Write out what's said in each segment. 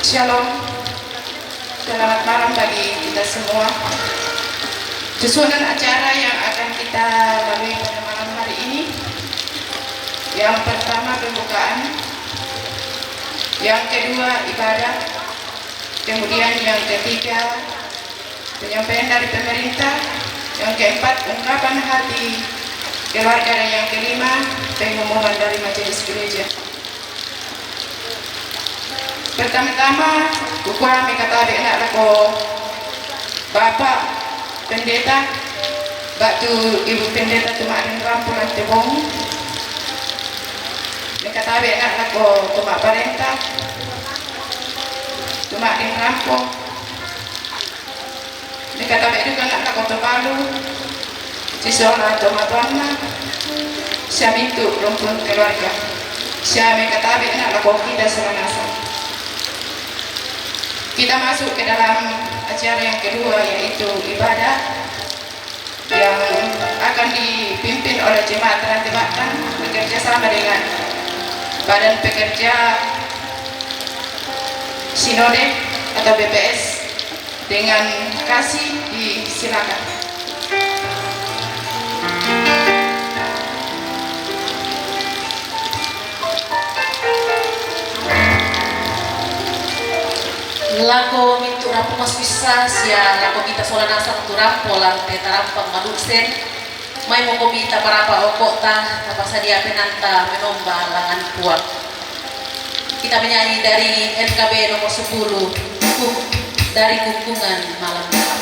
Shalom, selamat malam bagi kita semua. Susunan acara yang akan kita lalui pada malam hari ini, yang pertama pembukaan, yang kedua ibadah, kemudian yang ketiga penyampaian dari pemerintah, yang keempat ungkapan hati keluarga, dan yang kelima pengumuman dari majelis gereja. Pertama-tama, kukua mengatakan anak lako Bapak Pendeta, Batu Ibu Pendeta Tumakin Rampulan Tebong, mengatakan anak lako Tumak Parenta, Tumakin Rampung, mengatakan itu anak lako Tumalu, Sisola Tumatwana, Syamintu Rumpun Keluarga, Syami katabi anak lako kita semanasa. Kita masuk ke dalam acara yang kedua, yaitu ibadah yang akan dipimpin oleh Jemaat Rantai Batang bekerja sama dengan Badan Pekerja Sinode atau BPS. Dengan kasih disilakan. Lako mintu rapu mas bisa sia lako kita solana sang turam polang te tarampang maduksen mai mo komita parapa okota tapasa dia penanta menomba langan puak. Kita menyanyi dari NKB nomor 10 dari Kungkungan Malam Malam.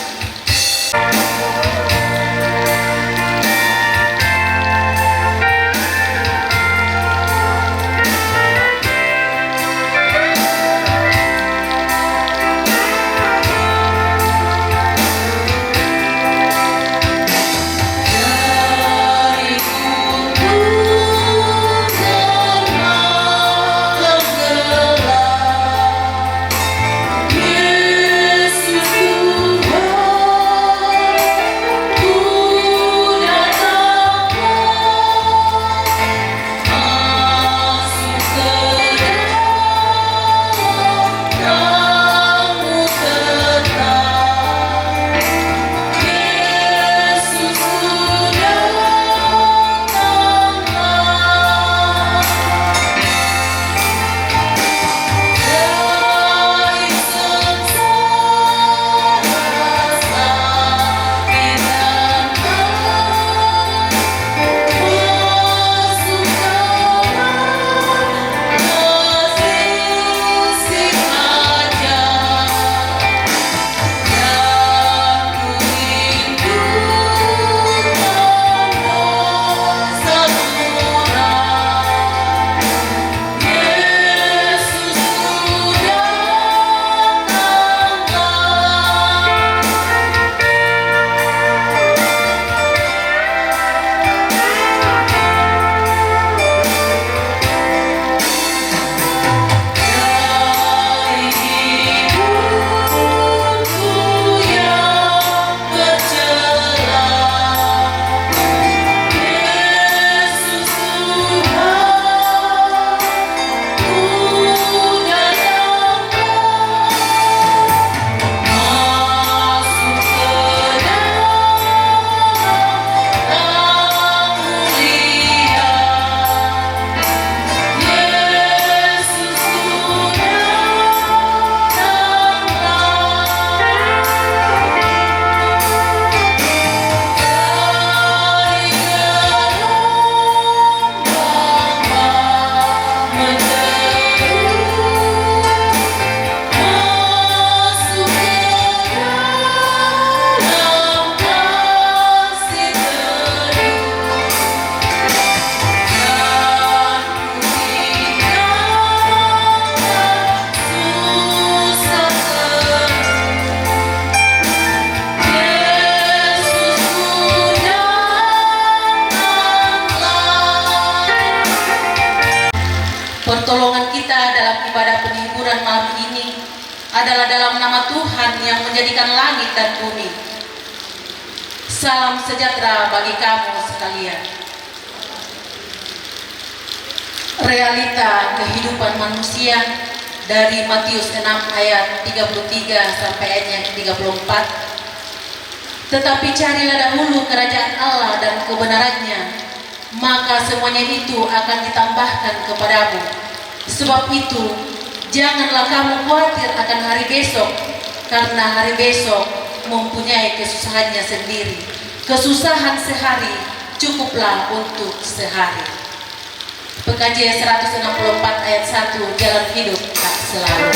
Pertolongan kita dalam ibadah penghiburan malam ini adalah dalam nama Tuhan yang menjadikan langit dan bumi. Salam sejahtera bagi kamu sekalian. Realita kehidupan manusia dari Matius 6 ayat 33 sampai ayat yang 34. Tetapi carilah dahulu kerajaan Allah dan kebenarannya, maka semuanya itu akan ditambahkan kepadamu. Sebab itu, janganlah kamu khawatir akan hari besok, karena hari besok mempunyai kesusahannya sendiri. Kesusahan sehari cukuplah untuk sehari. Pekajian 164 ayat 1, jalan hidup tak selalu.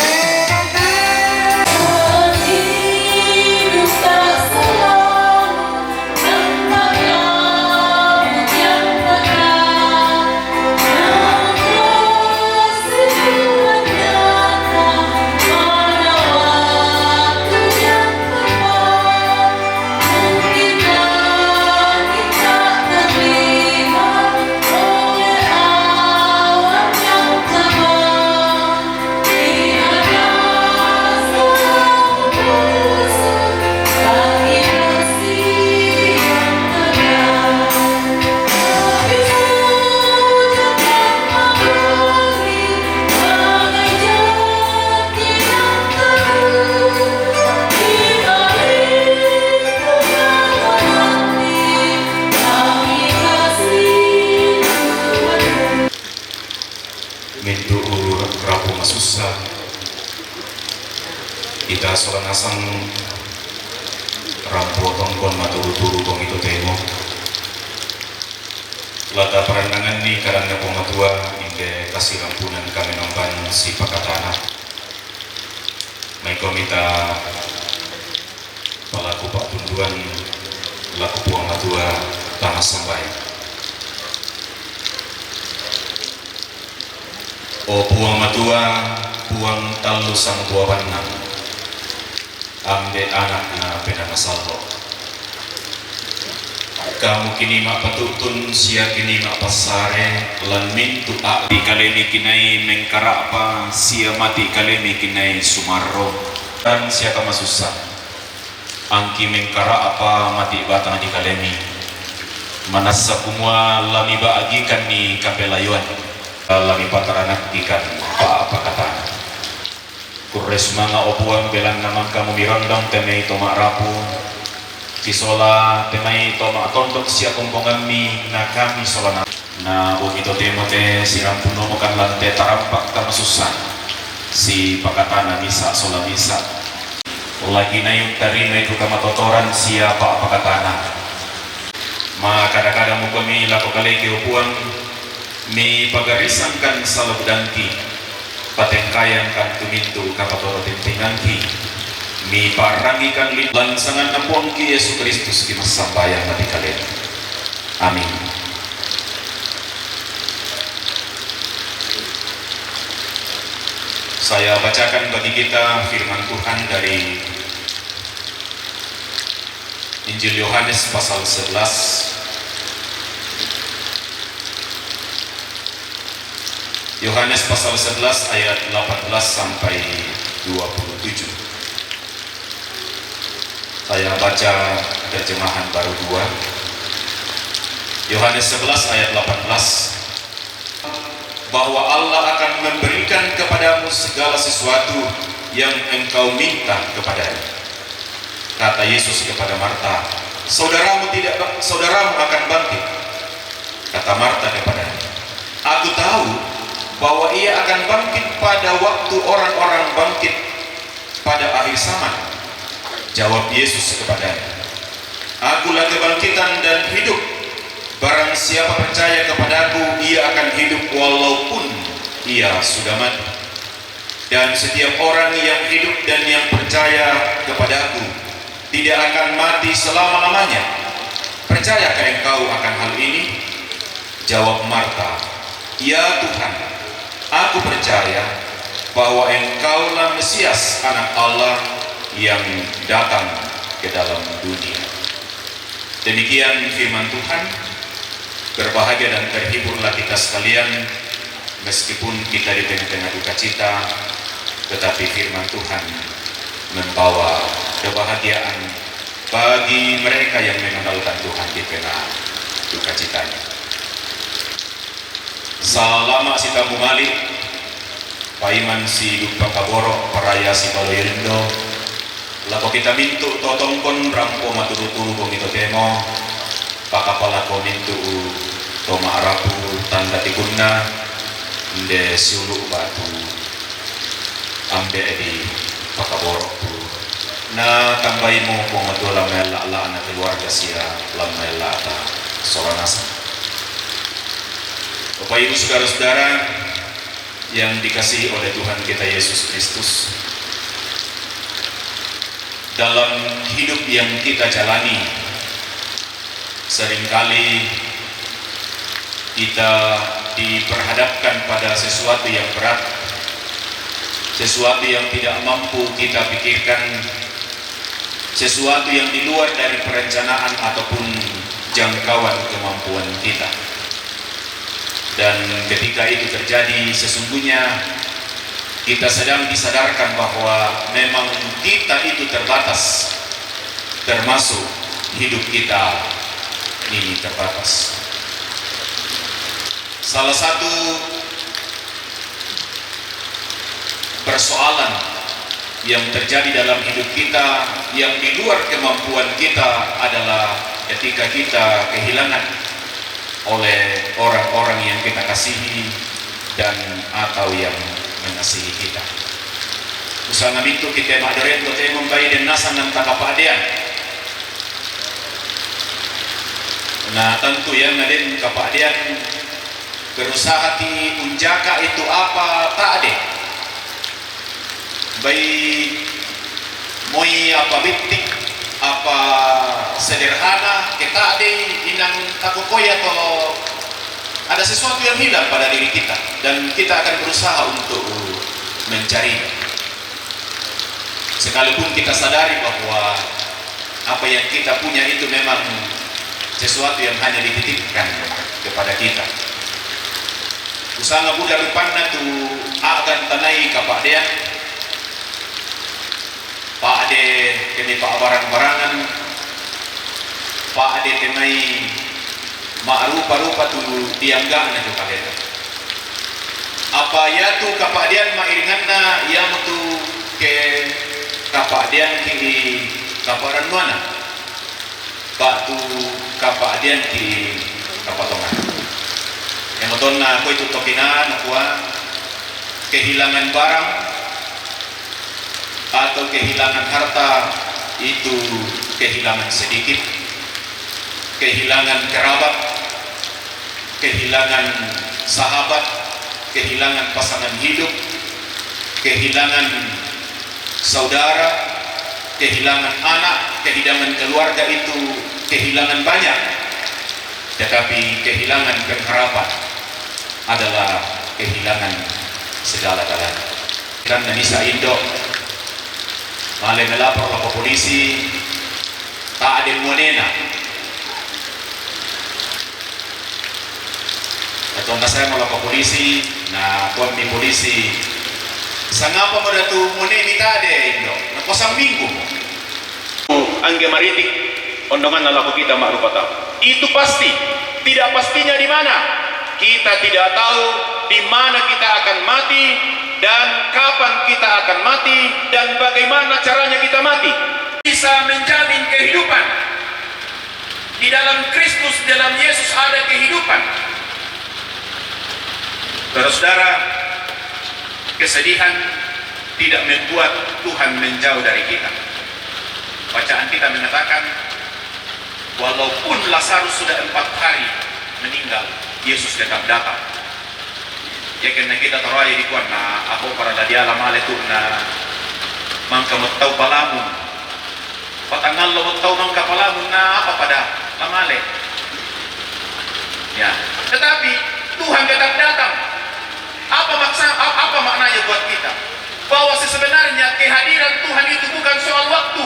Mintu rapu masusah kita solan asang rampo tongkon maturu-turu kong itu temo lata perandangan ni karangnya pematua inde kasih rampunan kami nampan si pakatana may komita palaku pak tunduan laku puang matua tanah sampai. O puang matua, puang talu sang tua banang, amde anak na penanasallo. Kamu kini mak patutun, sia kini mak pasare, lan mintu di kalemi kinai mengkarapa, sia mati kalemi kinai sumarro. Dan sia kama susah, angki mengkarapa mati batang di kalemi. Manasa kumua lami baagikan ni kapelayuan. Lami pataranak ikan apa kata kures manga opuan belang naman kamu mirandang temai toma rapu kisola temai toma tontok siya kumpongan mi na kami sola na bukito temote si rampuno mokan lante tarampak kama susah si pakatana misa sola misa lagi na yung tarina itu kama totoran siapa pakatana ma kadang-kadang mo kami lako kaleki opuan mi pagarisan kan salabdangki patengkayan kan tumintu kapatoro tintingangki mi parangi kan lansangan na puang ki Yesus Kristus ki masambayang mati kalen. Amin. Saya bacakan bagi kita firman Tuhan dari Injil Yohanes pasal 11 Yohanes pasal 11 ayat 18 sampai 27. Saya baca terjemahan baru 2. Yohanes 11 ayat 18. Bahwa Allah akan memberikan kepadamu segala sesuatu yang engkau minta kepadanya. Kata Yesus kepada Marta, saudaramu akan bangkit. Kata Marta kepadanya, aku tahu bahwa ia akan bangkit pada waktu orang-orang bangkit pada akhir zaman. Jawab Yesus kepadanya, akulah kebangkitan dan hidup. Barang siapa percaya kepadaku, ia akan hidup walaupun ia sudah mati. Dan setiap orang yang hidup dan yang percaya kepadaku tidak akan mati selama-lamanya. Percayakah engkau akan hal ini? Jawab Marta, ya Tuhan, aku percaya bahwa engkaulah Mesias, anak Allah yang datang ke dalam dunia. Demikian firman Tuhan. Berbahagia dan terhiburlah kita sekalian, meskipun kita di tengah-tengah duka cita, tetapi firman Tuhan membawa kebahagiaan bagi mereka yang mengandalkan Tuhan di tengah duka citanya. Salama sitamu malik paiman si dupa kaboro paraya si baloyendo lako kita mintu totongkon rampo maturu-turu kong ito temo pakapala ko mintu to maarapu tanda tikunna inde siulu batu ambe di pakaboro tu na tambahi mo kung matula mela ala na keluarga siya lamela ta soranasa. Bapak Ibu saudara-saudara yang dikasihi oleh Tuhan kita Yesus Kristus, dalam hidup yang kita jalani seringkali kita diperhadapkan pada sesuatu yang berat, sesuatu yang tidak mampu kita pikirkan, sesuatu yang di luar dari perencanaan ataupun jangkauan kemampuan kita. Dan ketika itu terjadi, sesungguhnya kita sedang disadarkan bahwa memang kita itu terbatas, termasuk hidup kita ini terbatas. Salah satu persoalan yang terjadi dalam hidup kita yang di luar kemampuan kita adalah ketika kita kehilangan oleh orang-orang yang kita kasihi dan atau yang mengasihi kita. Usaha itu kita maderen kote membayi dan nasan dan takapadean. Nah tentu yang ngaden kapadean berusaha ti unjaka itu apa tak ada. Bayi moi apa bitik apa sederhana kita ada inang takukoy atau ada sesuatu yang hilang pada diri kita dan kita akan berusaha untuk mencari, sekalipun kita sadari bahwa apa yang kita punya itu memang sesuatu yang hanya dititipkan kepada kita. Usaha budak rupanna tu akan tanai kapadean Pak Ade kini pak barang-barangan, Pak Ade temai ma'rupa-rupa tu dianggang na tu kalian. Apa ya tu kapadian mairinganna ya mutu ke kapadian kini kaparan mana? Pak tu kapadian ki kapatongan. Yang muton na ko itu tokina nakuha kehilangan barang atau kehilangan harta itu kehilangan sedikit, kehilangan kerabat, kehilangan sahabat, kehilangan pasangan hidup, kehilangan saudara, kehilangan anak, kehilangan keluarga itu kehilangan banyak, tetapi kehilangan pengharapan adalah kehilangan segala-galanya. Dan Nisa Indo Malay melapor ke polisi tak ada monena atau saya melapor polisi na tuan di polisi sangapa pada tu moneni tak ada Indo na kosong minggu angge maritik ondongan nalaku kita makrupata itu pasti tidak pastinya di mana kita tidak tahu di mana kita akan mati dan kapan kita akan mati dan bagaimana caranya kita mati. Bisa menjamin kehidupan di dalam Kristus, dalam Yesus ada kehidupan. Saudara, kesedihan tidak membuat Tuhan menjauh dari kita. Bacaan kita mengatakan walaupun Lazarus sudah 4 hari meninggal, Yesus tetap datang. Ya kena kita taruh di kuan na ako para tadi alam ale tu na mangka mataw palamun patangal lo mataw mangka palamun na apa pada amale ya tetapi Tuhan tetap datang. Apa maknanya buat kita bahwa sebenarnya kehadiran Tuhan itu bukan soal waktu.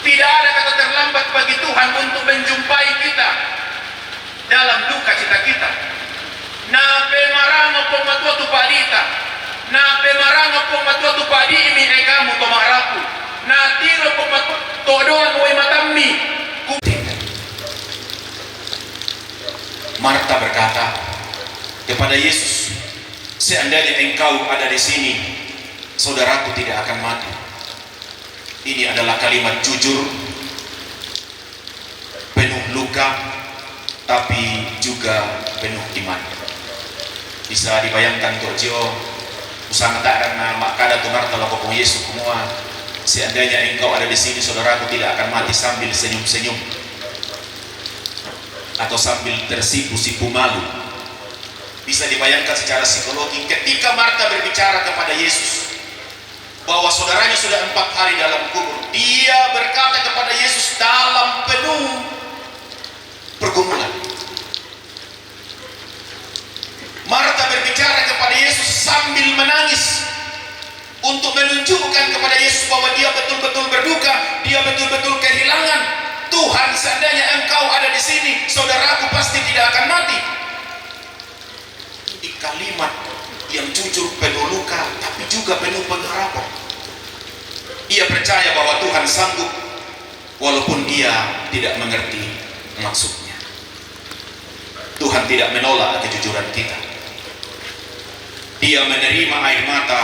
Tidak ada kata terlambat bagi Tuhan untuk menjumpai kita dalam duka cita kita. Na pemaranga po matwa tu palita, na pemaranga po matwa tu padi imi ekamu to maraku, na tiro po matwa to doan way matammi. Marta berkata kepada Yesus, Seandainya engkau ada di sini, saudaraku tidak akan mati. Ini adalah kalimat jujur, penuh luka, tapi juga penuh iman. Bisa dibayangkan Torjio, usang tak karena makada tunar kalau kau Yesus semua. Seandainya engkau ada di sini, saudaraku tidak akan mati sambil senyum-senyum atau sambil tersipu-sipu malu. Bisa dibayangkan secara psikologi ketika Marta berbicara kepada Yesus bahwa saudaranya sudah 4 hari dalam kubur, dia berkata kepada Yesus dalam penuh pergumulan. Marta berbicara kepada Yesus sambil menangis untuk menunjukkan kepada Yesus bahwa dia betul-betul berduka, dia betul-betul kehilangan. Tuhan, seandainya engkau ada di sini, saudaraku pasti tidak akan mati. Ini kalimat yang jujur, penuh luka, tapi juga penuh pengharapan. Ia percaya bahwa Tuhan sanggup, walaupun dia tidak mengerti maksudnya. Tuhan tidak menolak kejujuran kita. Dia menerima air mata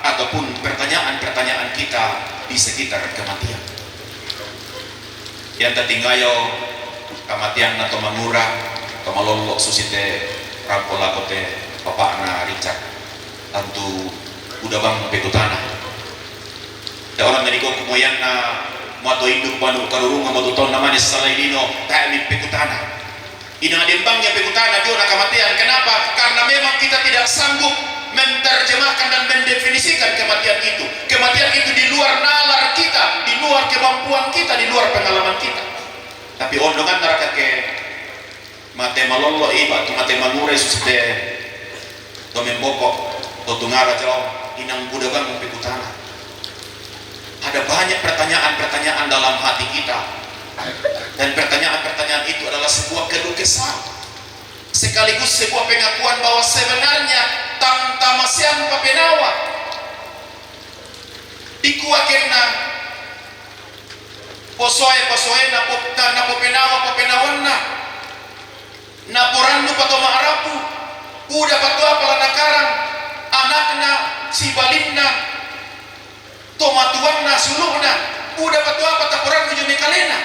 ataupun pertanyaan-pertanyaan kita di sekitar kematian. Yang tertinggayo kematian atau mengurang, atau melolok susite rampola kote bapakna Richard tentu udah bang beku tanah. Da orang dari kau kemoyan na mato induk banu karurunga mato tahun namanya salailino tami beku tanah. Ina dembangnya beku tanah dia kematian. Kenapa? Karena memang kita tidak sanggup menerjemahkan dan mendefinisikan kematian itu. Kematian itu di luar nalar kita, di luar kemampuan kita, di luar pengalaman kita. Tapi ondongan neraka ke mate malolo iba tu mate manure susite to memboko to tungara jauh inang buda bang pekutana. Ada banyak pertanyaan-pertanyaan dalam hati kita, dan pertanyaan-pertanyaan itu adalah sebuah keluh kesah sekaligus sebuah pengakuan bahwa sebenarnya tamasian papenawa dikuakenna posoe na papenawanna na porandu pato maarapu udah pato apa lanakarang anakna si balinna tomatuanna suluhna udah pato apa taporandu jone kalena.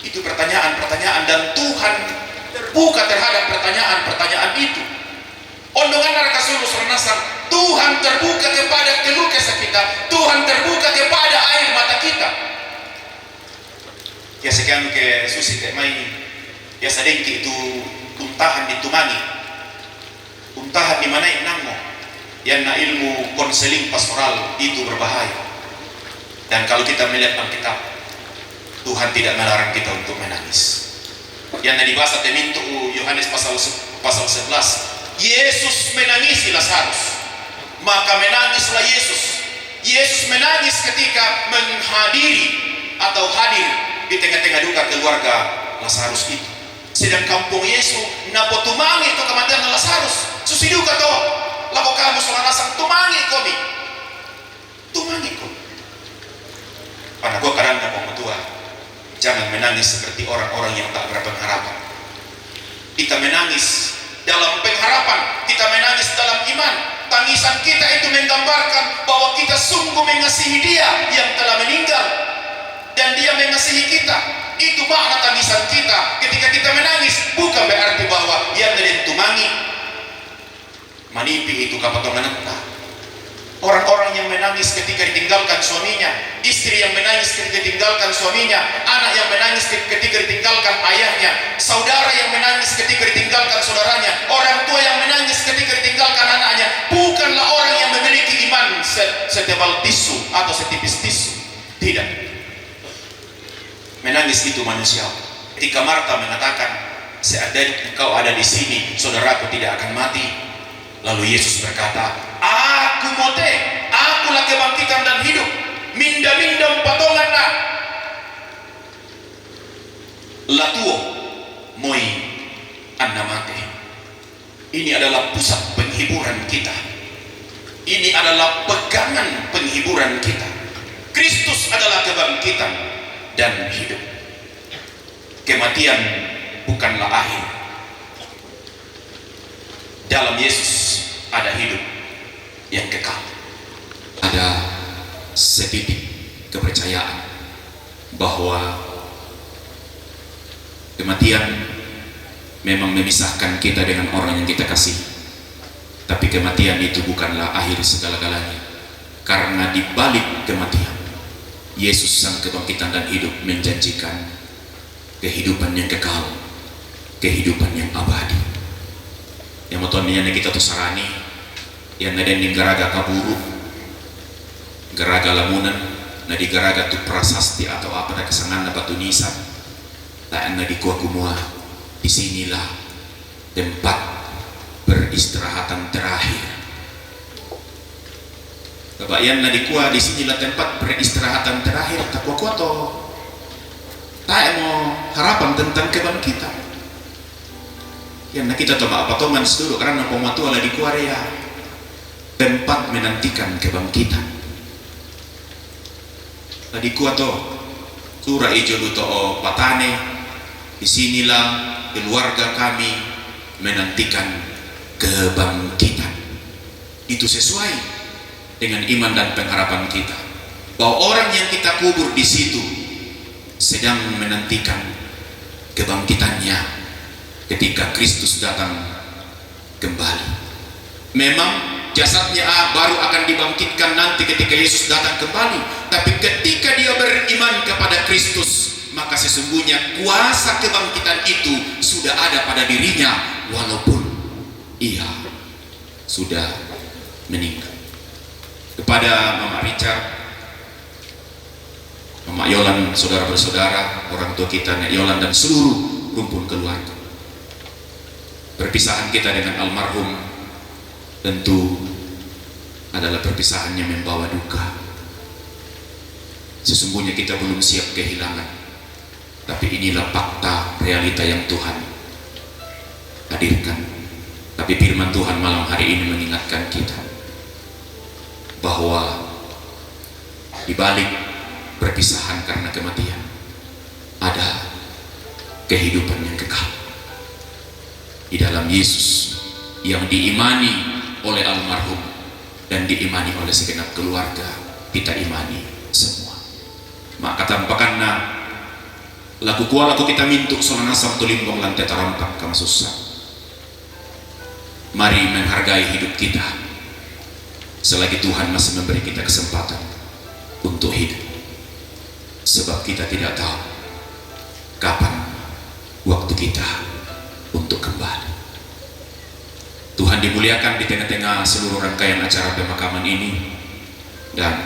Itu pertanyaan-pertanyaan, dan Tuhan terbuka terhadap pertanyaan-pertanyaan itu. Ondongan neraka sulu serenasan, Tuhan terbuka kepada keluh kesah kita, Tuhan terbuka kepada air mata kita. Ya sekian ke susi ke mai ya sadengki itu untahan ditumani, untahan di mana inangmo yang na ilmu konseling pastoral itu berbahaya. Dan kalau kita melihat Alkitab, Tuhan tidak melarang kita untuk menangis. Yang dibahas temintu Yohanes pasal 11, Yesus menangisi Lazarus, maka menangislah Yesus. Yesus menangis ketika menghadiri atau hadir di tengah-tengah duka keluarga Lazarus itu. Sedang kampung Yesus napotumangi itu kematian Lazarus. Susi duka toh, lako kamu solanasang tumangi komi, tumangi komi. Pada gua karena pemutua, jangan menangis seperti orang-orang yang tak berpengharapan. Kita menangis dalam pengharapan, kita menangis dalam iman. Tangisan kita itu menggambarkan bahwa kita sungguh mengasihi Dia yang telah meninggal, dan Dia mengasihi kita. Itu makna tangisan kita. Ketika kita menangis, bukan berarti bahwa yang tumangi manipi itu kapatongan entah. Orang-orang yang menangis ketika ditinggalkan suaminya, istri yang menangis ketika ditinggalkan suaminya, anak yang menangis ketika ditinggalkan ayahnya, saudara yang menangis ketika ditinggalkan saudaranya, orang tua yang menangis ketika ditinggalkan anaknya, bukanlah orang yang memiliki iman setebal tisu atau setipis tisu. Tidak. Menangis itu manusia. Ketika Marta mengatakan, seandainya engkau ada di sini, saudaraku tidak akan mati. Lalu Yesus berkata, aku mote, akulah kebangkitan dan hidup. Minda-minda patongan nak latuo moi annamate. Ini adalah pusat penghiburan kita. Ini adalah pegangan penghiburan kita. Kristus adalah kebangkitan dan hidup. Kematian bukanlah akhir. Dalam Yesus ada hidup yang kekal. Ada setitik kepercayaan bahwa kematian memang memisahkan kita dengan orang yang kita kasih, tapi kematian itu bukanlah akhir segala-galanya, karena di balik kematian Yesus sang kebangkitan dan hidup menjanjikan kehidupan yang kekal, kehidupan yang abadi. Yang motonnya kita tuh sarani yang ada di garaga kaburu, garaga lamunan, nadi garaga tu prasasti atau apa dah kesangan batu nisan, tak nadi kuah kumua. Disinilah tempat peristirahatan terakhir. Kebayan nadi kuah, disinilah tempat peristirahatan terakhir. Tak kuah to, tak mau harapan tentang kebangkitan. Yang nak kita coba apa toman seluruh karena pematu ala di Korea tempat menantikan kebangkitan. Tadi kuat to surah ijo luto patane, disinilah keluarga kami menantikan kebangkitan. Itu sesuai dengan iman dan pengharapan kita bahwa orang yang kita kubur di situ sedang menantikan kebangkitannya ketika Kristus datang kembali. Memang jasadnya baru akan dibangkitkan nanti ketika Yesus datang kembali, tapi ketika dia beriman kepada Kristus, maka sesungguhnya kuasa kebangkitan itu sudah ada pada dirinya walaupun ia sudah meninggal. Kepada Mama Richard, Mama Yolan, saudara bersaudara, orang tua kita Nek Yolan dan seluruh rumpun keluarga, perpisahan kita dengan almarhum tentu adalah perpisahan yang membawa duka. Sesungguhnya kita belum siap kehilangan, tapi inilah fakta realita yang Tuhan hadirkan. Tapi firman Tuhan malam hari ini mengingatkan kita bahwa di balik perpisahan karena kematian ada kehidupan yang kekal di dalam Yesus yang diimani oleh almarhum dan diimani oleh segenap keluarga. Kita imani semua. Maka tampakanna laku kuala laku kita mintuk solana sabtu limbong lantai tarampak kama susah. Mari menghargai hidup kita selagi Tuhan masih memberi kita kesempatan untuk hidup, sebab kita tidak tahu kapan waktu kita untuk kembali. Tuhan dimuliakan di tengah-tengah seluruh rangkaian acara pemakaman ini, dan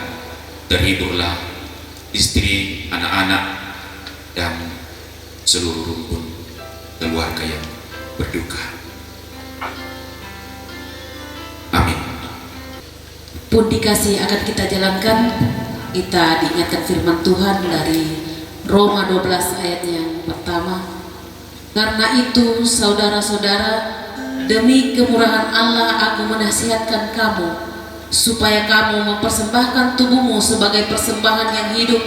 terhiburlah istri, anak-anak, dan seluruh rumpun keluarga yang berduka. Amin. Pun dikasih akan kita jalankan, kita diingatkan firman Tuhan dari Roma 12 ayat yang pertama. Karena itu saudara-saudara, demi kemurahan Allah aku menasihatkan kamu supaya kamu mempersembahkan tubuhmu sebagai persembahan yang hidup,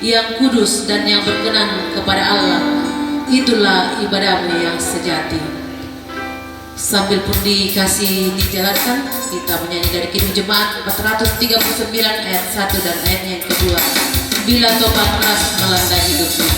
yang kudus dan yang berkenan kepada Allah. Itulah ibadahmu yang sejati. Sambil pun dikasih dijalankan, kita menyanyi dari Kidung Jemaat 439 ayat 1 dan ayat yang kedua. Bila tobat keras melanda hidupmu.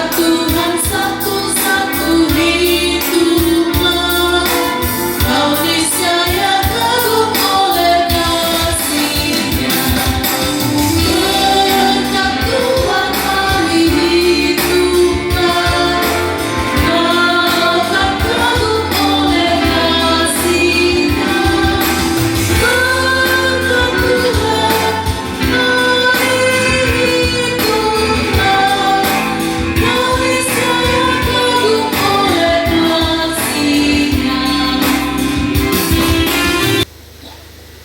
Tuhan satu-satu hiduplah.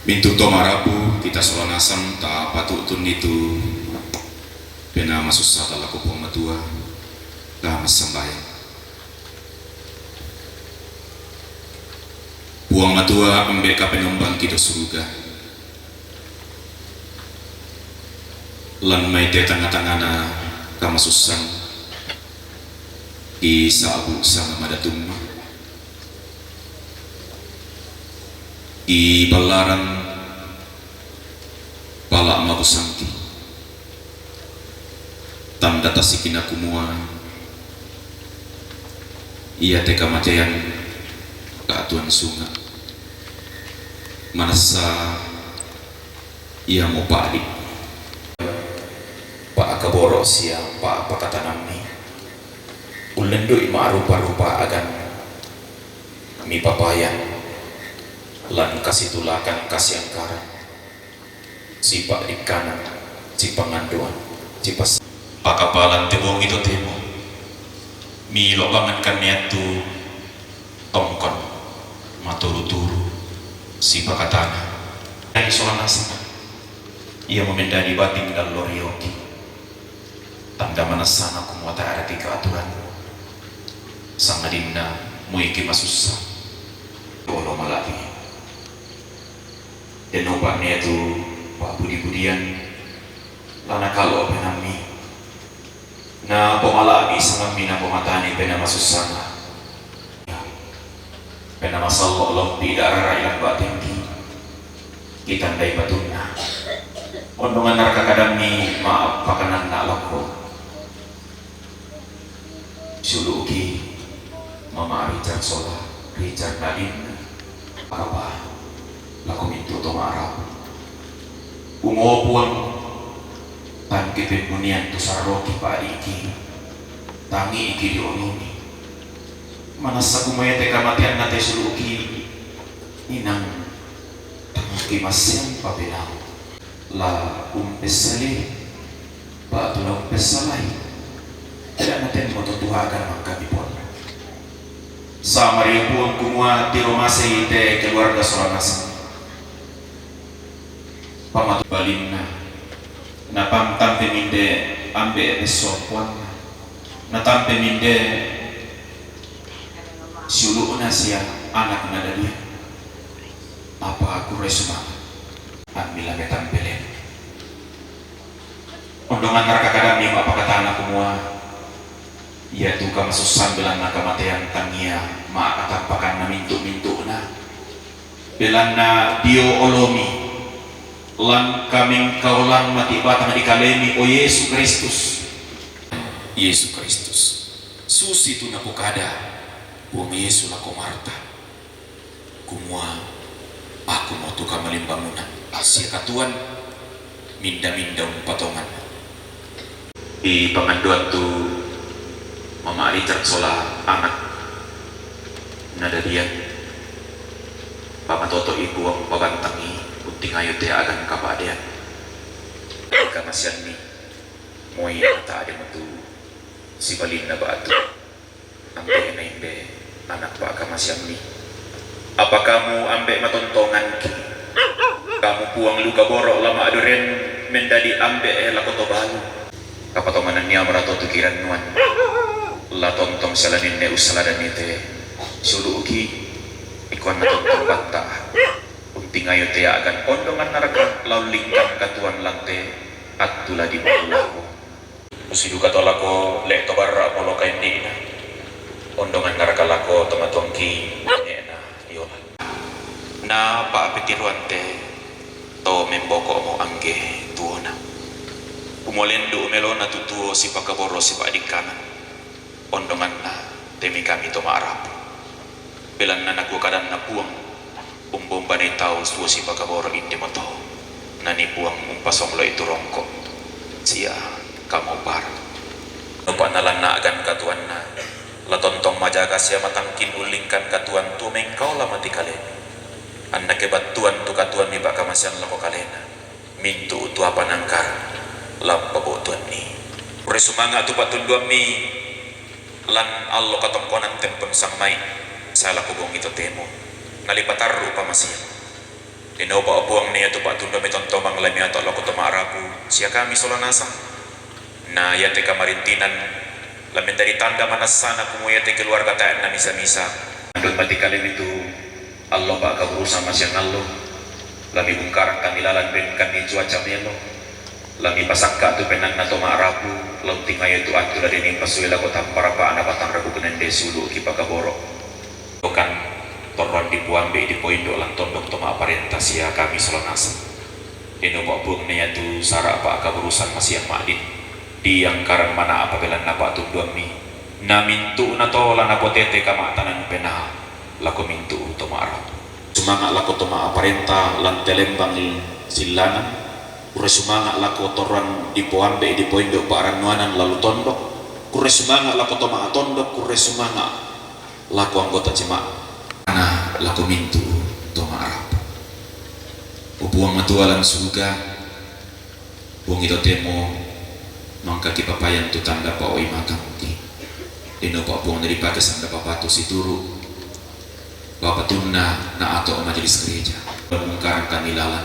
Mintu tomarapu kita solanasam ta patutun itu pena masusah laku puang matua lah masambayan puang matua ambek ka penumbang kita surga lan mai te tengah-tengahna kama susang di sabu sama madatum di balaran pala mabusangti tanda tasikina kumua ia teka macayan keatuan sunga manasa ia mau padi pak akaboro sia pak pakatanami ulendo ima rupa-rupa agan mi papayan lan kasih tulakan kasih angkara si pak di kanan si panganduan si pas pakapalan tebong itu temo mi lobangan kan niatu tongkon maturu-turu si pakatana dari solanasa ia memendani bating dan lorioki tanda manasana kumuata arati keaturan sang adinna muiki masusa olo malaki dan obatnya itu pak budi-budian lana kalau penami na pomalagi sama mina pomatani pena masusana pena masallo lom tidak rarailan batin kita ndai batuna ondongan narka kadang ni maaf pakanan nak lako suluki mama Richard Sola Richard Nadine apa lako mintu to marap umopuan tan kipin bunian tu saroki pa iki tangi iki dioluni manasa kumaya te kamatian nate suluki inang tangi masyang pabilang la umpesali ba tulang pesalai tidak natin mo tutuhagan magkabipon sa maripuan kumua tiromase ite keluarga soranasa pamatu balinna na pamtampe minde ambe epesopuan na tampe minde siuluuna siya anak na dalia apa aku resuma amila metampelen ondongan narkakadam ni mapakatana kumua ia tu kamasusan belan na kamatian tangia maakatampakan na mintu-mintu na belan na dio olomi lan kaming kaulang mati batang di kalemi o Yesus Kristus Yesus Kristus susi tu napukada buang Yesus lako Marta kumua aku mau tukar melimbanguna asia katuan minda-minda patongan di penganduan tu Mama Richard Sola anak nada dia Pama Toto ibu ang pabantangi unting ayo te agan kapadean ika masyan ni moy ata ade matu si balin na batu ambe na imbe anak pa ka masyan ni apa kamu ambe matontongan ki kamu puang luka borok lama aduren mendadi ambe lakoto balu kapatonganan niya marato tukiran nuan la tontong salanin ne usaladan ite suluki ikuan na tontong bata unting ayo te agan ondongan naraka lau lingkang katuan lante at tula di bawah usidu katolako le tobar apolo kain di na ondongan naraka lako tomatongki ena yola na paapitiruante to memboko mo angge tuona umolendo umelo na tutuo si pakaboro si paadikanan ondongan na temi kami to maarap belan na nagwakadan na puang umbomba ni tao suo si pakaboro indi mo to nani puang umpasong lo itu rongko siya kamu par nupanalan na agan katuan na latontong majaga siya matangkin ulingkan katuan tu mengkau lamati kalen anak kebatuan tu katuan mi baka masyang lako kalena mintu tu apa nangkar lampabo tuan ni resumanga tu patundua mi lan allo katongkonan tempon sang may sa lakubong ito temo nalipataru pa masya dinoba obuang niya to patundua mi tontomang lami ato lako tumarapu siya kami solanasang na yate kamarintinan lamin dari tanda manasana kumu yate keluarga tayan na misa-misa andol pati kalim itu Allah ba ka berusaha masyang Allah lami bungkarang kanilalan ben kami cuaca melo lami pasakka tu penan nato maarapu lau tingay itu atu dari ni pasuela ko tampara pa ana batang rabu kenen desulu ki pakaboro bukan toron di puambe di poindo lan tondok toma aparenta sia kami solonasa ino po bung niya tu sara pa ka berusaha masyang madin di yang karang mana apabila napa tu dua mi na mintu na to la na potete kama tanan pena lako mintu to maarap sumanga lako to maaparenta lan telembang silanan kure sumanga lako toran di poambe di poindo parang nuanan lalu tondok kure sumanga lako to maatondok kure sumanga lako anggota jemaah ana lako mintu to maarap ubuang matualan surga buang itu temo mangka ki papayan tu tanda pa oi makam ki ino pa buang dari pakas anda papa tu situru bapa tunna na ato majelis gereja mengkarang kanilalan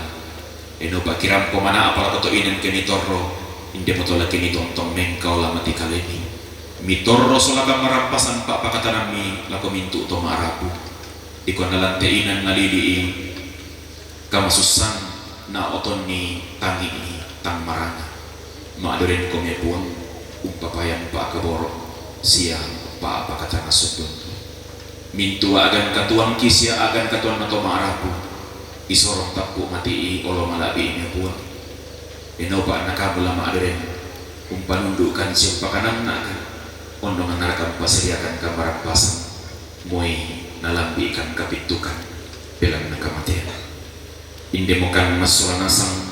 ino pa kiram ko mana apa to inen ke mitorro inde motola ke tontong mengkau lama ti kaleni mitorro solaka marampasan pa pakatanami lako mintu to marapu ikon nalan te inan nalili kamasusan na oton ni tangi ni tang maranga maadoren ko me puang umpapayan pa kaboro siang pa apa kata nasudun mintu agan katuang kisya agan katuang nato maarapu isorong tapu mati olo malabi me puang enopa nakabula maadoren umpanundukan siang pakanan nakan ondongan narakam pasiriakan kambaran pasang moy nalambi ikan kapitukan belang nakamatian indemokan masolanasang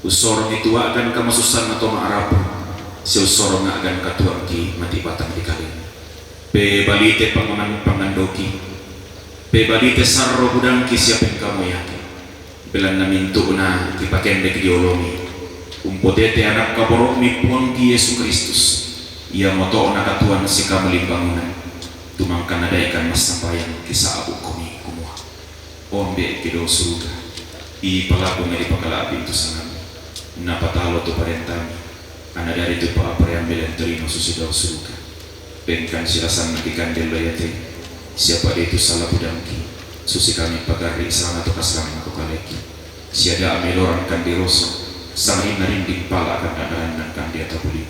usorong itu akan kamasusan atau maarapu si usorong akan katuang ki mati batang di kali pe balite pangandoki pe balite sarro budang ki siapa yang kamu yakin belan na mintu na kipakende ki diolomi umpotete anak kaborok mi puang ki Yesus Kristus ia moto na katuan si kamu limbangunan tumangkan ada ikan mas sampayang kisah abu komi kumua ombe kido surga i palabu ngadi pakalabi itu sangat napatalo tu parentami ana dari tu pa preambilan terino susidaw suruka penkan silasan nagikan deloyate siapa dia itu salah budangki susi kami pagari sama tu kasang aku kaleki siada ameloran kan diroso sangi narinding pala akan dadaran dan kan dia tabulit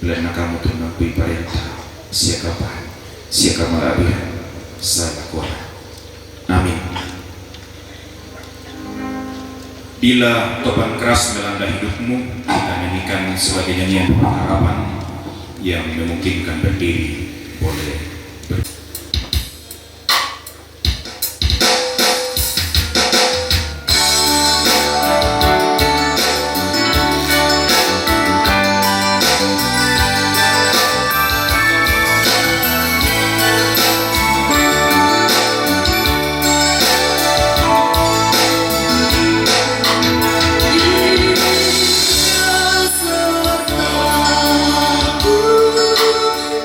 belana kamu tu nampui parenta siakapan siakamarabihan salah kuala amin. Bila topan keras melanda hidupmu, kita nyanyikan sebagai nyanyian pengharapan yang memungkinkan berdiri boleh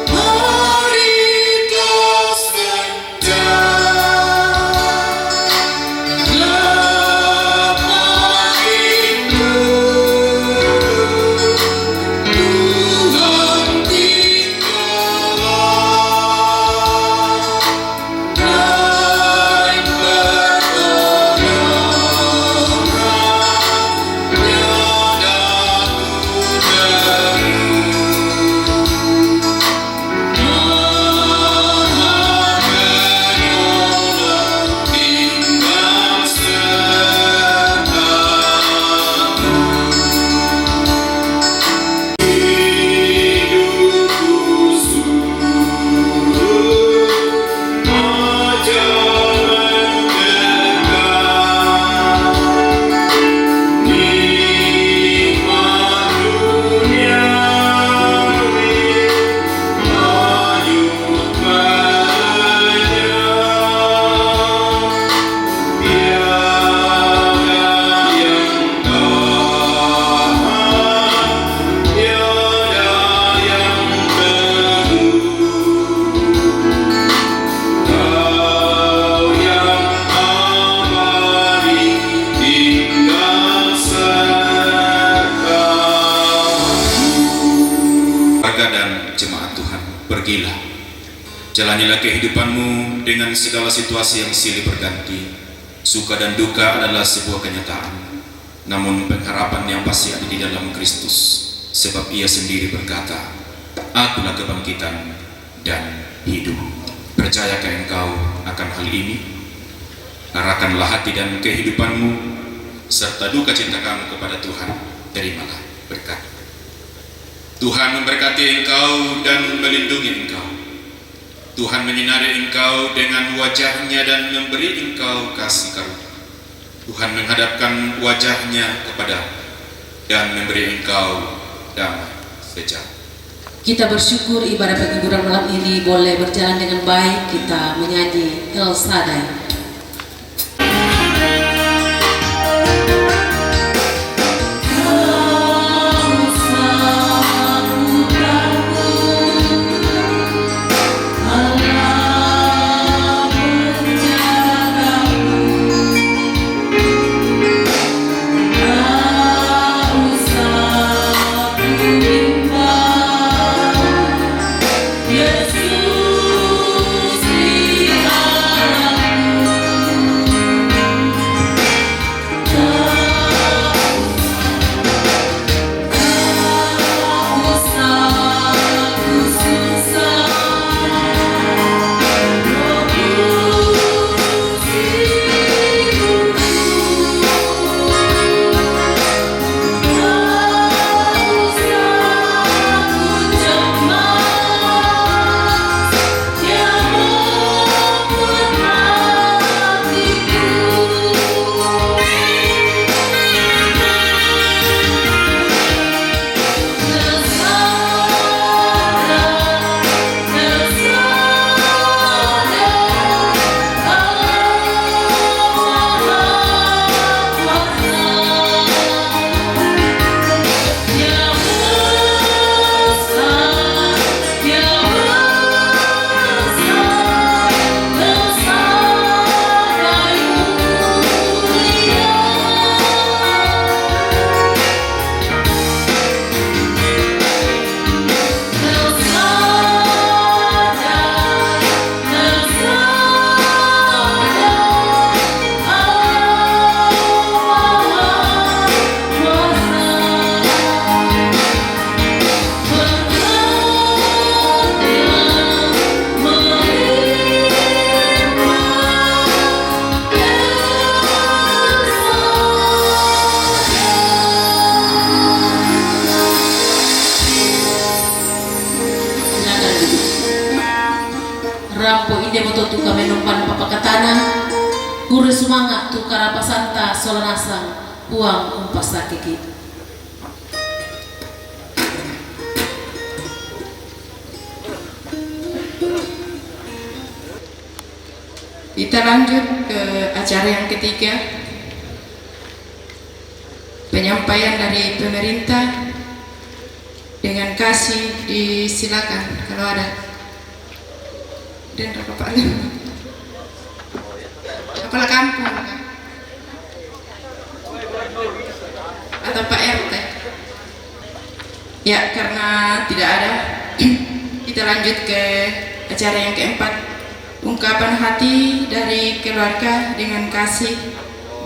Mari pergilah, jalanilah kehidupanmu dengan segala situasi yang silih berganti. Suka dan duka adalah sebuah kenyataan, namun pengharapan yang pasti ada di dalam Kristus, sebab Ia sendiri berkata, "Akulah kebangkitan dan hidup." Percayakah engkau akan hal ini? Arahkanlah hati dan kehidupanmu serta duka cinta kamu kepada Tuhan. Terimalah berkat. Tuhan memberkati engkau dan melindungi engkau. Tuhan menyinari engkau dengan wajah-Nya dan memberi engkau kasih karunia. Tuhan menghadapkan wajah-Nya kepadamu dan memberi engkau damai sejahtera. Kita bersyukur ibadah penghiburan malam ini boleh berjalan dengan baik. Kita menyanyi El Shaddai. Rampo inde moto tuka menompan papakatana, guru semangat tukar apa santa solanasang uang umpas sakiki. Kita lanjut ke acara yang ketiga, penyampaian dari pemerintah dengan kasih. Disilakan kalau ada. Dan Bapak kepala kampung atau Pak RT. Ya, karena tidak ada, kita lanjut ke acara yang keempat, ungkapan hati dari keluarga dengan kasih.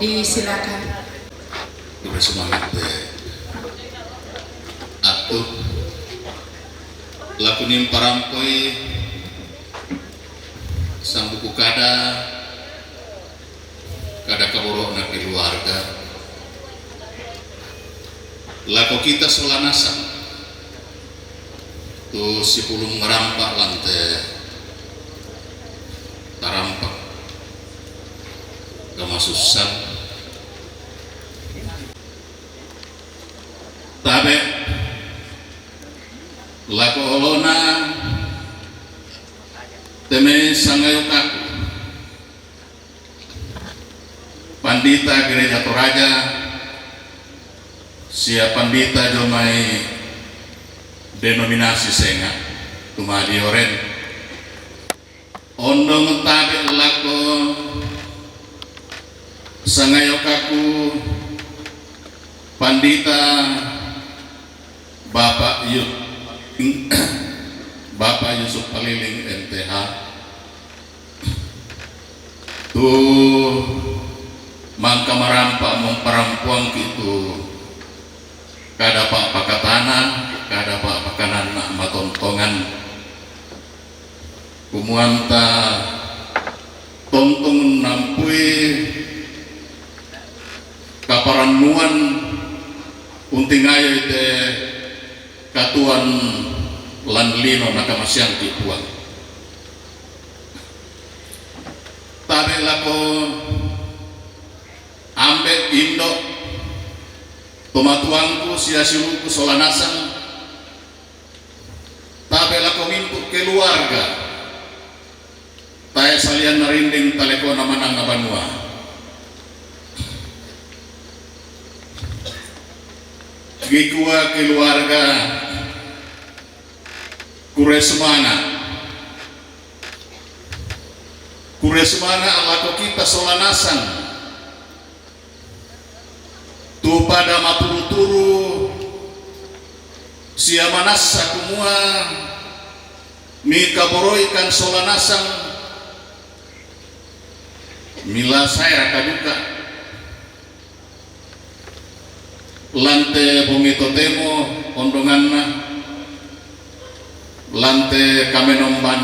Disilakan. Bersemangat atuh lakunin parampoi sang buku kada kaborok na keluarga laku kita solanasa tu si pulung merampak lantai tarampak gama susah tabe laku olona teme sangayokaku pandita gereja Toraja sia pandita jomai denominasi senga tumadi oren ondo ngetabe lako sangayokaku pandita Bapak Yud Bapak Yusuf Paliling MTH tu mangka marampa memperampuang gitu kada pak pakatana kada pak pakanan nak matontongan kumuanta tontong nampui kaparanuan unting ayo ite katuan landlino nakamasyang tipuan tabe lako ambek indo tomatuangku sia-siluku solanasan tabe lako mintu keluarga tae salian narinding taleko namanang abanua gikua keluarga kuresmana alako kita solanasan tu pada maturu-turu siamanasa kumua mika boroikan solanasan mila saya kaduka lante bungito temo ondonganna lante kamenomban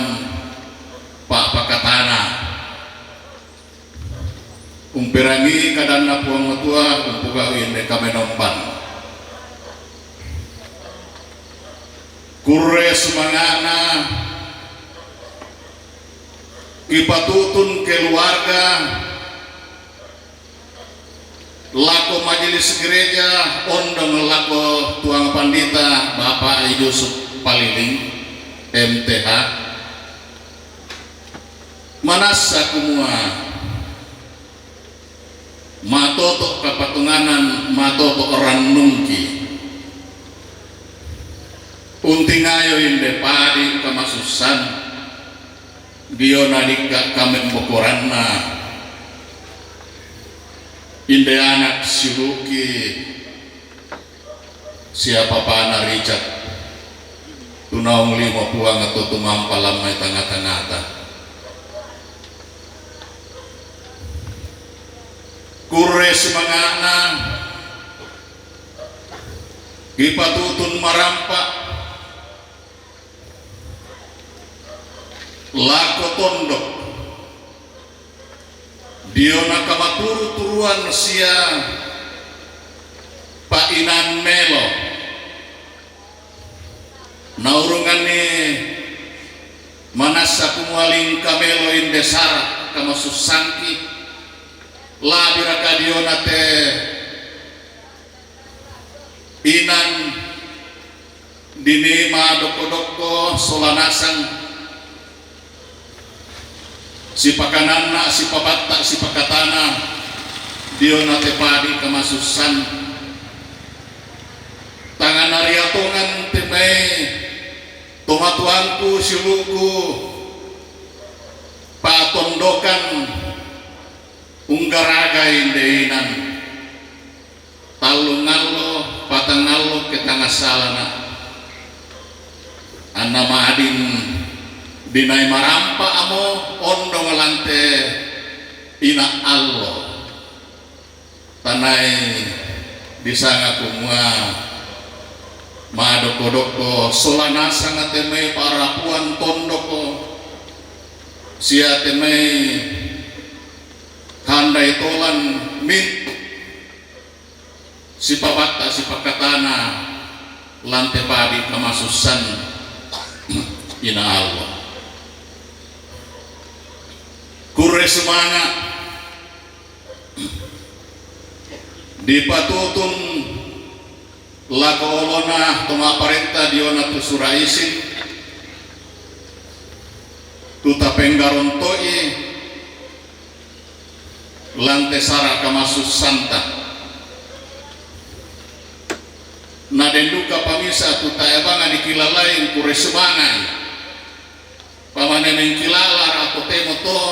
pak pakatana umperangi kadana puang matua umpuga ine kamenomban kurre semangana kipatutun keluarga lako majelis gereja ondong lako tuang pandita Bapak Yusuf Paliling MTH manasa kumua matoto kapatunganan matoto orang nungki unting ayo inde padi kamasusan Dio nadika kamen bokoranna inde anak siluki siapa pana Richard tunaung lima puang atau tumampalam may tanga-tangata kurre semangana ipatutun marampa lako tondok diona kamaturu-turuan sia painan melo naurungane manasa kumualing kamelo indesara kamasusangki labira kadiona te inan dinema doko-doko solanasan si pakanana, si pabatta, si pakatana diona tepadi kamasusan tangan nariatongan temay tomatuanku siluku patondokan unggaraga indeinan talungallo patangallo ketangasalana anna maadin dinay marampa amo ondo ngalante ina allo tanay disanga kumua madoko-doko solanasa nga temay parapuan tondoko siya temay handay tolan mint si pabata si pakatana lante padi kamasusan ina allo kurre semangat dipatutun lako olona toma parenta diona tu suraisin tuta penggarontoi lante sara kamasus santa nadenduka pamisa tuta ebanga dikilalain kurre semangat pamaneneng kilala atau temo to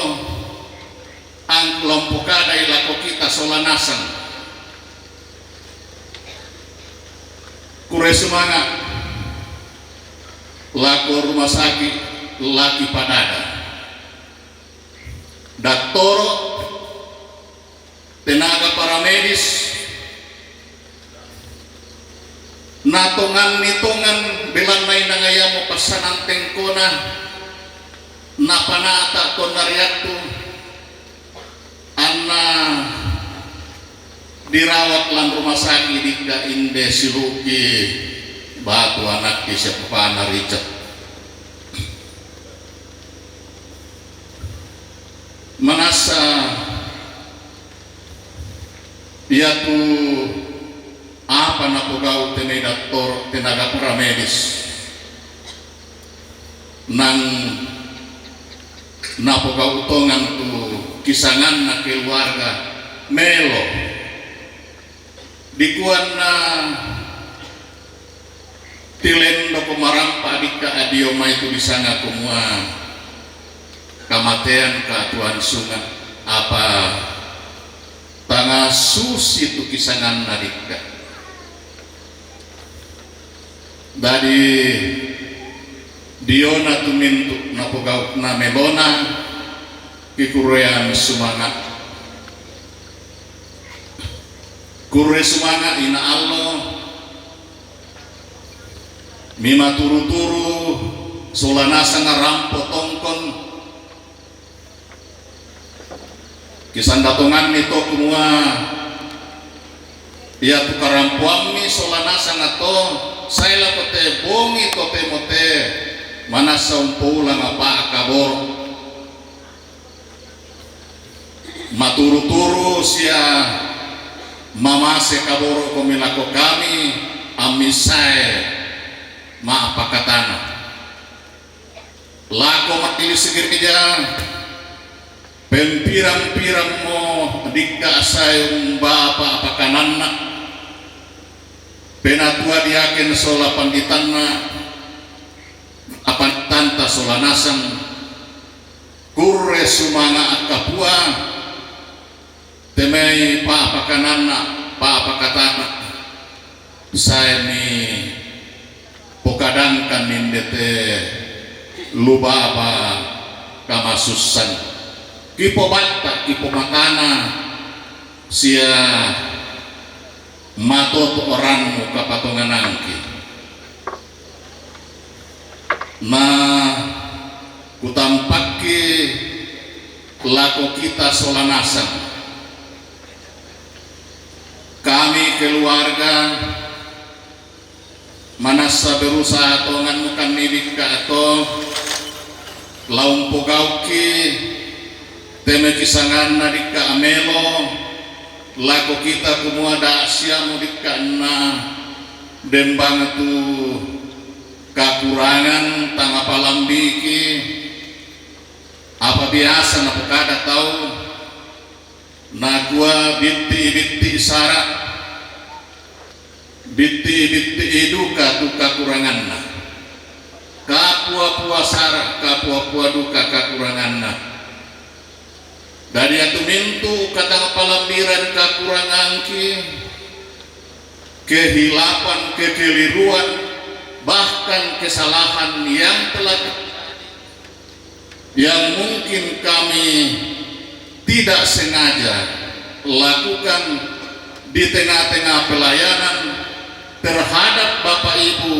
ang kelompok kada ilako kita solanasan kure semangat laku rumah sakit laki padada daktoro tenaga paramedis natongan nitongan belan main nangayamu pasanan tengkona napanata konariatu anna dirawat lan rumah sakit dika inde siluki batu anak di sepana Richard manasa dia tuh apa napugau tenaga paramedis nang napugau tongan tuh kisangan na keluarga melo dikuan na tilendo kumarampa dika adioma itu disanga kumua kamatean katuan sungat apa tanga susi tu kisangan nadika dari diona tu mintu napugau na melona kikurean sumangat kure sumangat ina Allah mima turu-turu solanasa ngarampo tongkon kisan datongan nito kumua ia tukarampuami solanasa ngato saya lakote bongi tote mote manasa umpulang apa akabor maturu-turu sia mamase kaboro komilako kami amisae maapakatana lako matili segir keja pempirang-pirang mo dikka sayung bapa apakananna penatua diaken sola panditanna apan tanta sola nasang kurre sumanga akapua temei pa apakananna pa apakatana saya ni pokadangkan nindete lubaba kamasusan kipo bata kipo makana sia matoto oranmu kapatongan angki na kutampaki lako kita solanasang kami keluarga manasa berusaha tongan mukan nidik ka ato laung pogauki teme kisangan nadika amelo lako kita kumua dasya mudika na dembang tu kakurangan tanga palambiki apa biasa na pukada tau na gua bitti syarat bitti iduka tu kakurangan na kapua syarat kapua duka kakurangan na dari atu mintu kata palambiran kakurangan ki kehilapan kekeliruan bahkan kesalahan yang telah yang mungkin kami tidak sengaja lakukan di tengah-tengah pelayanan terhadap Bapak Ibu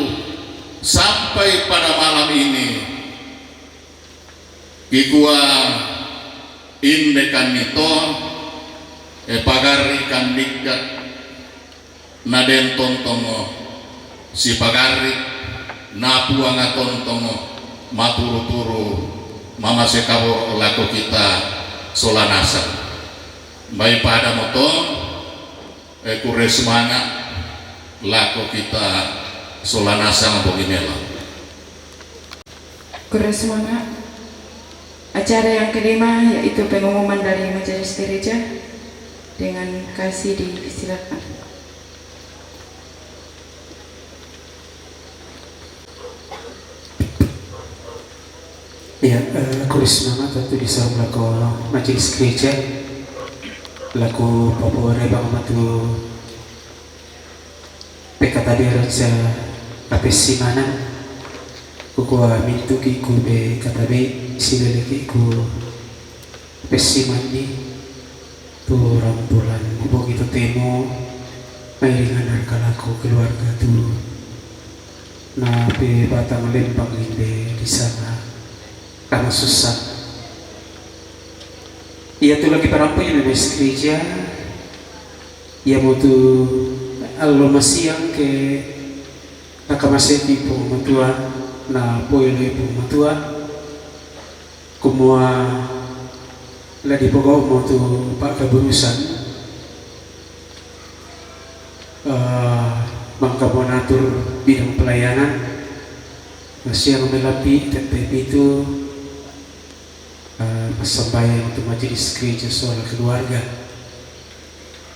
sampai pada malam ini kikua indekan itu pagari kan dikat naden tontongo si pagari napuanga tontongo maturu-turu mama sekabo lako kita solanasa baik pada moto kure semangat lako kita solanasa ngabogimela kure semangat. Acara yang kelima yaitu pengumuman dari majelis gereja dengan kasih disilakan. Ya, kure semangat tentu disuruh laku majelis gereja laku popore bang matu PKTB Raja Kapes Simanan kukua mintu ki ku be katabe silele ki ku pesimandi tu rambulan ibu gitu temo mairingan kalaku keluarga tu na pe batang lempang inde di sana karena susah. Ia tu lagi parampo yang bebas gereja. Ia mau tu alo masiang ke nakamaseti po matua na poile po matua kumua la di pokok mo tu pak keburusan mangka monatur bidang pelayanan masih yang melapi TPP itu sembahyang untuk majelis gereja soal keluarga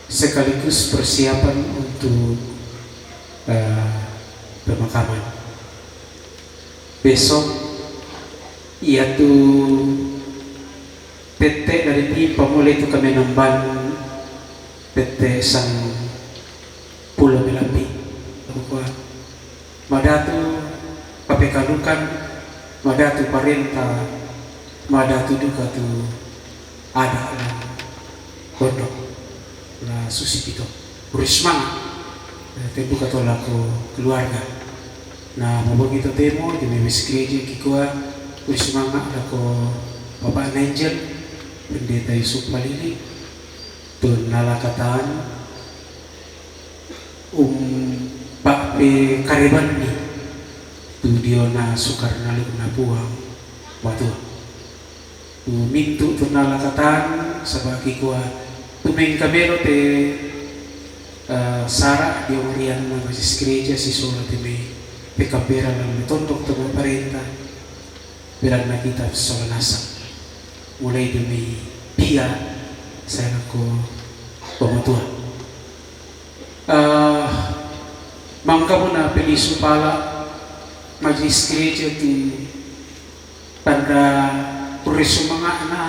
sekaligus persiapan untuk pemakaman. Besok ia tu PT dari Pipa mulai itu kami namban PT sang Pulau Melapi. Madatu papekalukan, madatu parenta, madatu duka tu ada lah pondok lah susi itu berismang tempo katolaku keluarga. Nah mau begitu temo di memis gereja kikua berismang aku Bapak Angel Pendeta Yusuf Malili tun nalakataan Pak P Kareban ni tu dia na sukar naluk na buang batu mintu tu nalakataan sabaki kuah tumeng kamero te sara di orian na majelis gereja si sola teme pekapera lang tondok tu parenta bilang na kita sola nasa mulai demi dia saya aku pematuan mangka mo na piliso pala majelis gereja ti tanda puriso mga na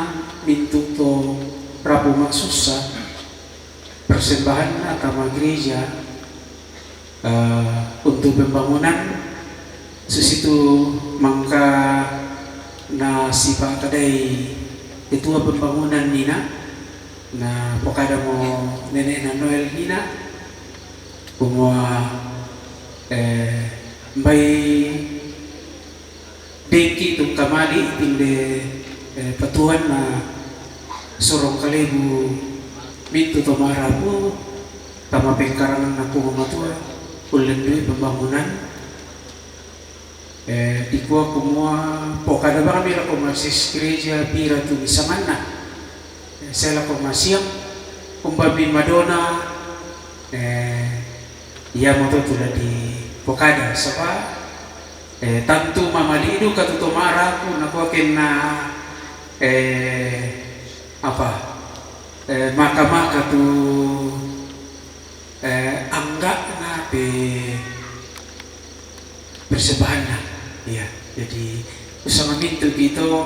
mintu to Rabu Maksusa persembahan na tama gereja untuk pembangunan susitu mangka na sipa kadai ketua pembangunan nina na pokada mo nenek na Noel nina kumua mbay bengki tung kamali tinde patuan na sorong kalebu mintu to marabu tama pengkarangan na pumatua ulendoy pembangunan di kuah kumua pokada ba kami lako masis gereja pira tu misaman na saya lako masiang kumbabi Madonna ia mo to tula di pokada sapa tantu mamalidu katuto maraku nakuakin na maka tu angga na pe persembahan na iya jadi usama mintu gitu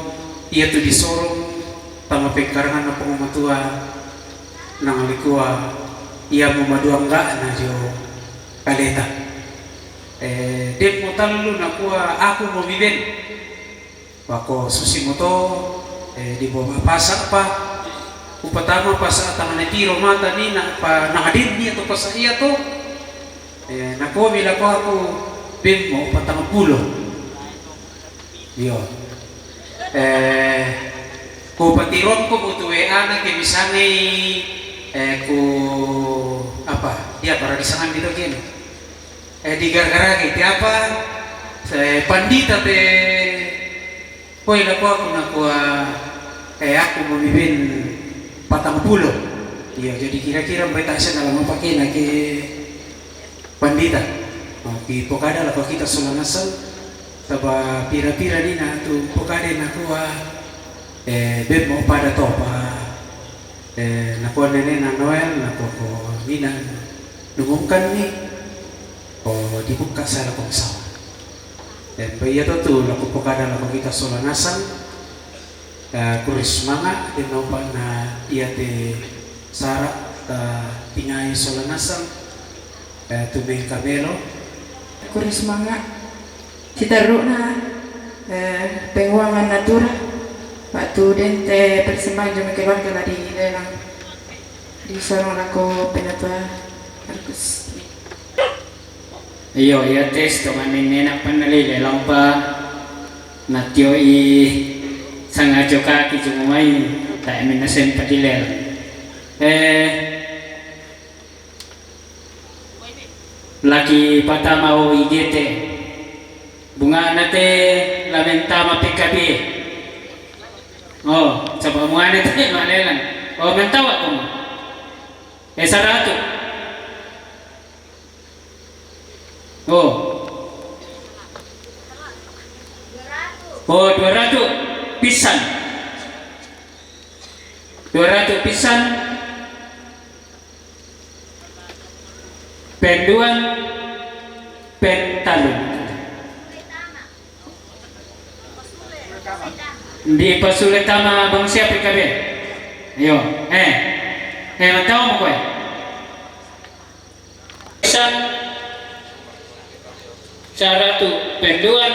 ia tu disorong tama pengkarangan na pengamatua nang likua ia memadu angga na jo kaleta dem mo talo na kuha ako mo biben wako susi mo to di bawah pasak pa upatama pa sa tangan ni tiro mata ni na pa nangadin niya to pa sa iya to nakuha mila ko ako bim mo upatama pulo yo ko patiron ko butuwe anak ke misangi ko apa dia para disangan dito gini di gara-gara gitu apa pandita te poy na ko ako nakuha ako mamimin 40 iya jadi kira-kira mereka siya na lang mapakin na ke pandita di pokada la ko kita sulangasan taba pira-pira ni na tu pokada nakuha beb mo pada to pa nakuha nene na Noel nakuha ko minan lumungkan ni o dibuka sa lakong sawa dan bayi itu tuh laku pokada laku kita solanasan kuris manga din naupa na iya te sara tingay solanasan tumeng kamero kuris manga citaru na penguangan natura waktu dente persembahan jam keluarga di lelang di sorong lako penatua Markus. Iyo ya tes tomanin enak panali lelang pa natyo i sangajo kaki jumumay tak minasen padiler. Laki patama o igete bunga nate lamentama PKB. Oh, coba bunga nate malelan. Oh, mentawa kamu. Saratu. Oh. Oh, 200 pisan. 200 pisan. Penduan pentalun. Di pasuletama bang siapa PKB? Ayo, mantau mo ko Pisan 100 penduan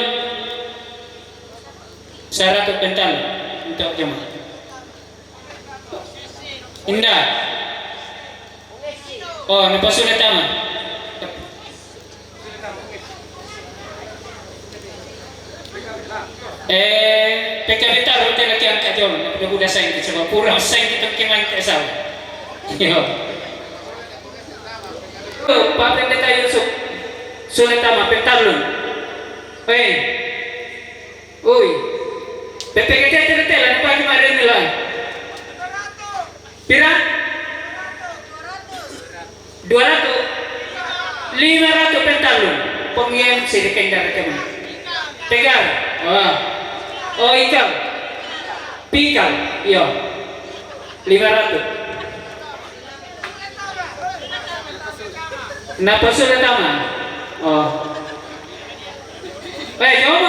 100 pental untuk jemaah. Indah. Oh, napasuletama. PKB taruh dia lagi angkat jom. Udah sayang kita coba kurang sayang kita kiman kesal. Yo. Pak Pendeta Yusuf Suletama pentalun. Oi. PPKT tertelan pagi kemarin nilai. Pira? 200. 500 pentalun. Pengiem sedikit dari kamu. Tegar. Oh ikan. Pikal. Iya. 500. Napa sudah tama? Oh. Jom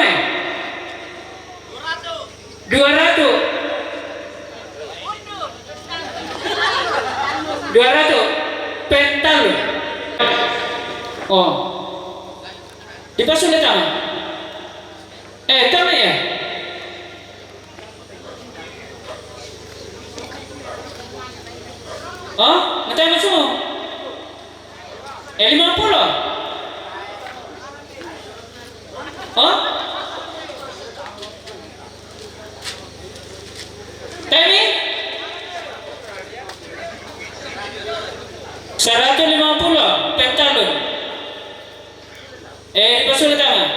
200. 200 pental. Oh. Di pas sudah tama? Tama ya? Oh, ngetay mo semua? 50? Oh? Temi? 150 pentalun. Pasulit tama?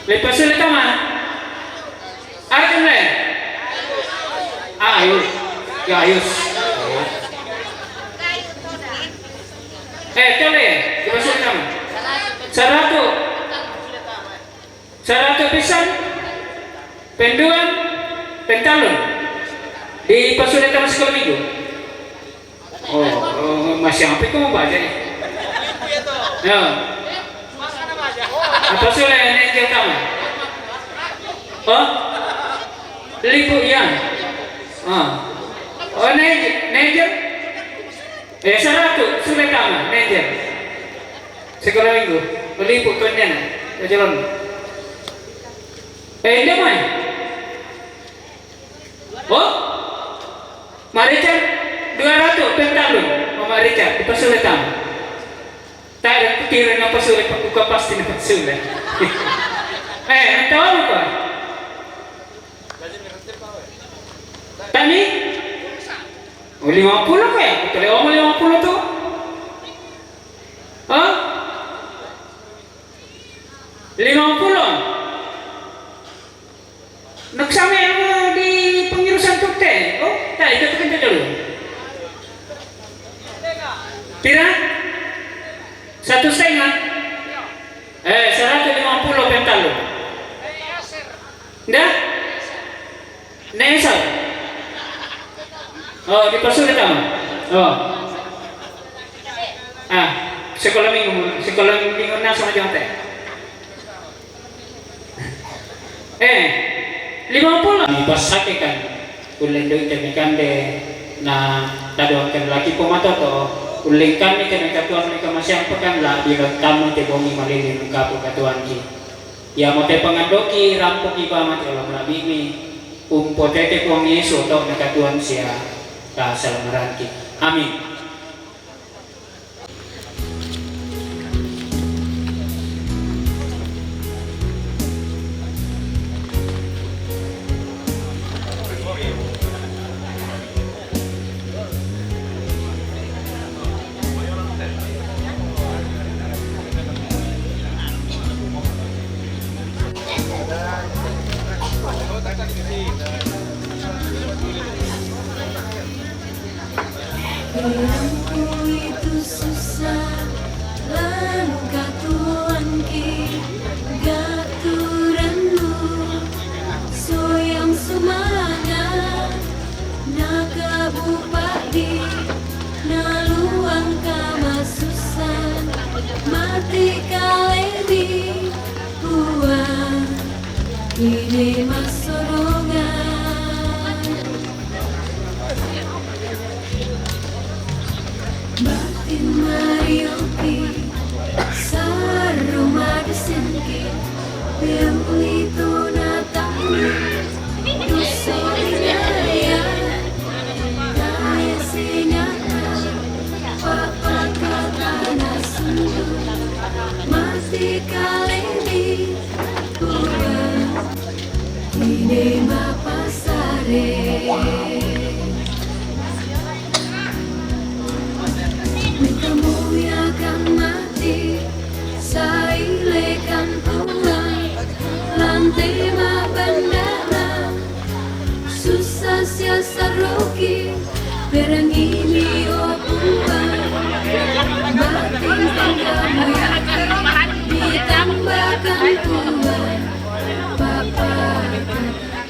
Lepas sulit tama? Arkan na yan? Ayos. Ya, ayos. Kali lepas sulit tama? 100 pisan penduan pentalun di pasulit tama sekolah minggu. Oh, masih apa kamu baca nih? Ya. Apa sulit yang tama? Oh, lipu yang. Oh, nejer. 100 sulit tama nejer. Sekolah minggu meliput konjen jalan. Dia main. Oh, Marican 200 pentalun. Oh, Marican di pasulitan. Tak ada pikiran apa sulit buka pasti dapat sulit. Tahu apa? Tani? Oh, 50 ya? Kalau omong 50 tuh. Hah? 50. Nagsama mo di pengirusan tukte. Oh, tak itu kan dulu. Pira? 1,5. 150 pental. Ndah? Nesal. Oh, di pasulit tama. Oh. Sekolah minggu na sama jante. 50 pasakikan ulen do itemikande na tadoakan laki pematoto uling kami kena katuan mereka masyang pekan lah di kamu te bongi malili muka po katuan ki ya mo te pangandoki rampok iba mati olam labi mi potete puang Yesus atau nakatuan siya ka salamaran ki amin. Hidupku itu susah lan katuan ki gaturanmu soyang semangat nakabupati naluang kamasusan mati kalemi buang ini masorongan Batin marioki saruma desenki Pemulito na tayo Dusolinaya Daya sinata Papakata na sundo Mati kalemi Buwan Hindi mapasare Kamuyakan mati sa ilekan pulang lantai mabandara susah siya saroki perangini o